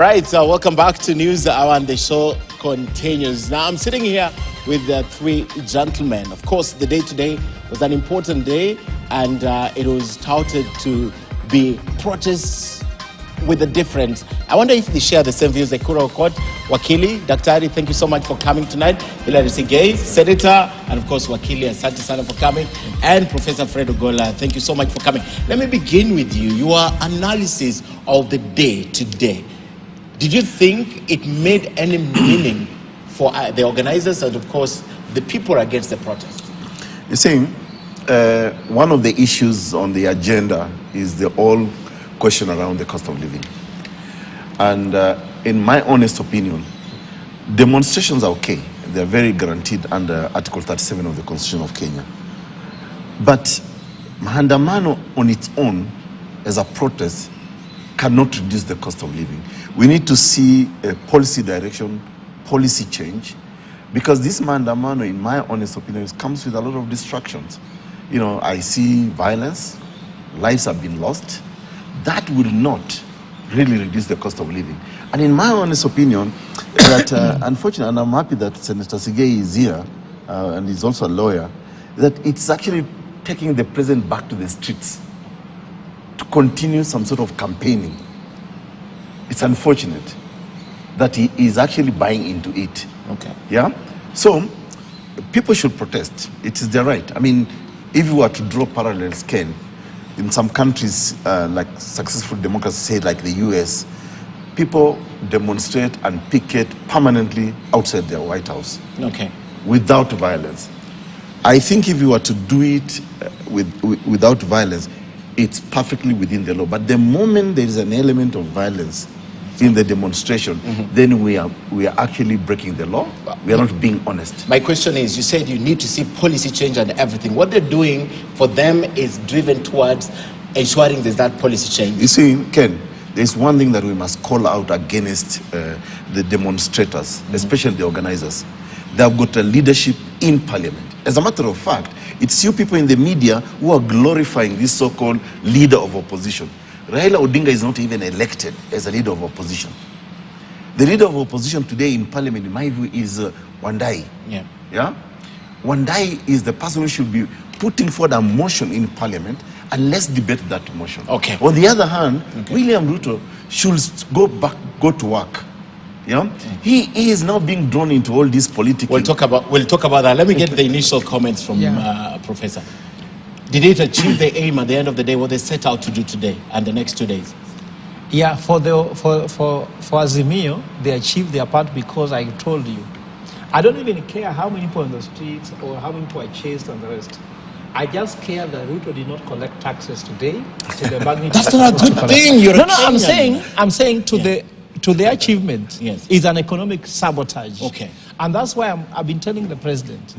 Right, so welcome back to News Hour, and the show continues. Now, I'm sitting here with three gentlemen. Of course, the day today was an important day, and it was touted to be protests with a difference. I wonder if they share the same views. Ekuro Okot, Wakili, Daktari, thank you so much for coming tonight. Hilary Sigei, Senator, and of course, Wakili, asante sana for coming. And Professor Fred Ogola, thank you so much for coming. Let me begin with you. Your analysis of the day today. Did you think it made any meaning for the organizers and, of course, the people against the protest? You see, one of the issues on the agenda is the whole question around the cost of living. And in my honest opinion, demonstrations are okay. They're very guaranteed under Article 37 of the Constitution of Kenya. But maandamano on its own as a protest cannot reduce the cost of living. We need to see a policy direction, policy change, because this maandamano, in my honest opinion, comes with a lot of distractions. You know, I see violence, lives have been lost. That will not really reduce the cost of living. And in my honest opinion, that unfortunately, and I'm happy that Senator Sigei is here, and he's also a lawyer, that it's actually taking the president back to the streets to continue some sort of campaigning. It's unfortunate that he is actually buying into it. Okay. Yeah? So, people should protest. It is their right. I mean, if you were to draw parallels, Ken, in some countries, like successful democracy, say like the US, people demonstrate and picket permanently outside their White House. Okay. Without violence. I think if you were to do it without violence, it's perfectly within the law. But the moment there is an element of violence in the demonstration, then we are actually breaking the law. We are not being honest. My question is, you said you need to see policy change and everything. What they're doing for them is driven towards ensuring there's that policy change. You see, Ken, there's one thing that we must call out against the demonstrators, especially the organizers. They've got a leadership in parliament. As a matter of fact, it's you people in the media who are glorifying this so-called leader of opposition. Raila Odinga is not even elected as a leader of opposition. The leader of opposition today in parliament, in my view, is Wandai. Yeah? Wandai is the person who should be putting forward a motion in parliament, and let's debate that motion. Okay. On the other hand, William Ruto should go to work. Yeah? He is now being drawn into all this political. We'll talk about that. Let me get the initial comments from Professor. Did it achieve the aim at the end of the day, what they set out to do today and the next 2 days? Yeah, for Azimio, they achieved their part because I told you, I don't even care how many people on the streets or how many people are chased and the rest. I just care that Ruto did not collect taxes today. To the magnitude. That's not a good thing. I'm saying to the achievement is an economic sabotage. Okay. And that's why I've been telling the president,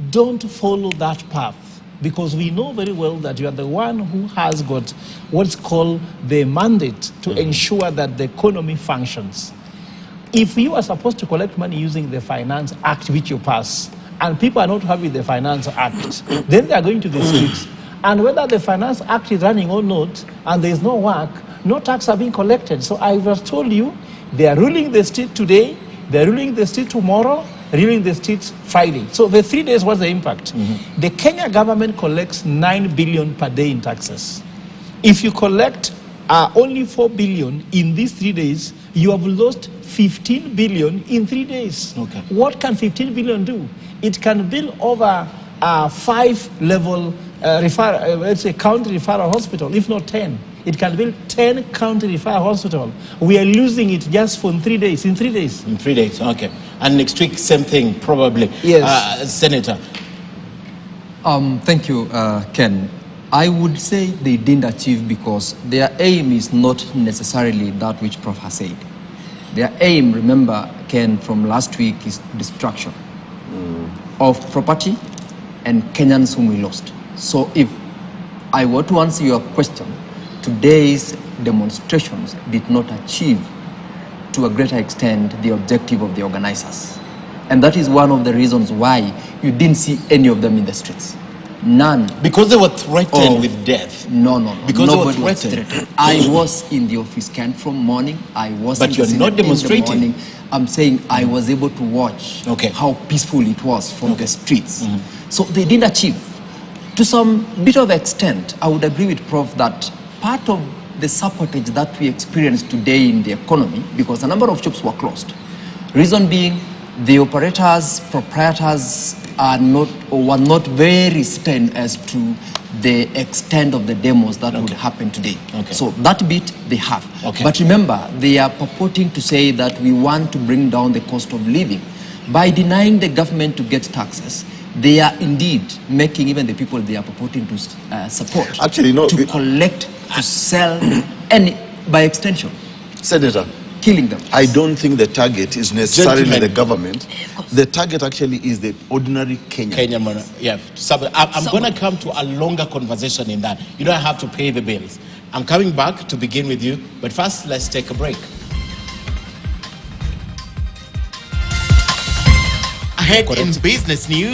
don't follow that path. Because we know very well that you are the one who has got what's called the mandate to ensure that the economy functions. If you are supposed to collect money using the Finance Act which you pass, and people are not happy with the Finance Act, then they are going to the streets. And whether the Finance Act is running or not, and there is no work, no tax are being collected. So I was told you, they are ruling the street today, they are ruling the street tomorrow, ruling the streets Friday. So the 3 days, what's the impact? The Kenya government collects 9 billion per day in taxes. If you collect only 4 billion in these 3 days, you have lost 15 billion in 3 days. Okay. What can 15 billion do? It can build over 5-level let's say county referral hospital, if not 10. It can build 10 county referral hospital. We are losing it just for 3 days. In 3 days. In 3 days, okay. And next week, same thing, probably. Yes. Senator. Thank you, Ken. I would say they didn't achieve because their aim is not necessarily that which Prof has said. Their aim, remember, Ken, from last week is destruction of property and Kenyans whom we lost. So if I were to answer your question, today's demonstrations did not achieve to a greater extent the objective of the organizers. And that is one of the reasons why you didn't see any of them in the streets. None. Because they were threatened Oh. with death. No. Because they were Nobody was threatened. threatened. I was in the office camp from morning. I was. But in the you're not Senate in the demonstrating. morning. I'm saying I was able to watch how peaceful it was from the streets. So they didn't achieve. To some bit of extent, I would agree with Prof that part of the sabotage that we experience today in the economy, because a number of shops were closed. Reason being, the operators, proprietors are not or were not very stern as to the extent of the demos that would happen today. So that bit they have. But remember, they are purporting to say that we want to bring down the cost of living. By denying the government to get taxes, they are indeed making even the people they are purporting to support Actually, no, to collect, to sell, and by extension, Senator, killing them. I don't think the target is necessarily Gentlemen. the government. The target actually is the ordinary Kenyan. Yeah. So I'm going to come to a longer conversation in that. You don't have to pay the bills. I'm coming back to begin with you, but first let's take a break. Ahead in business news.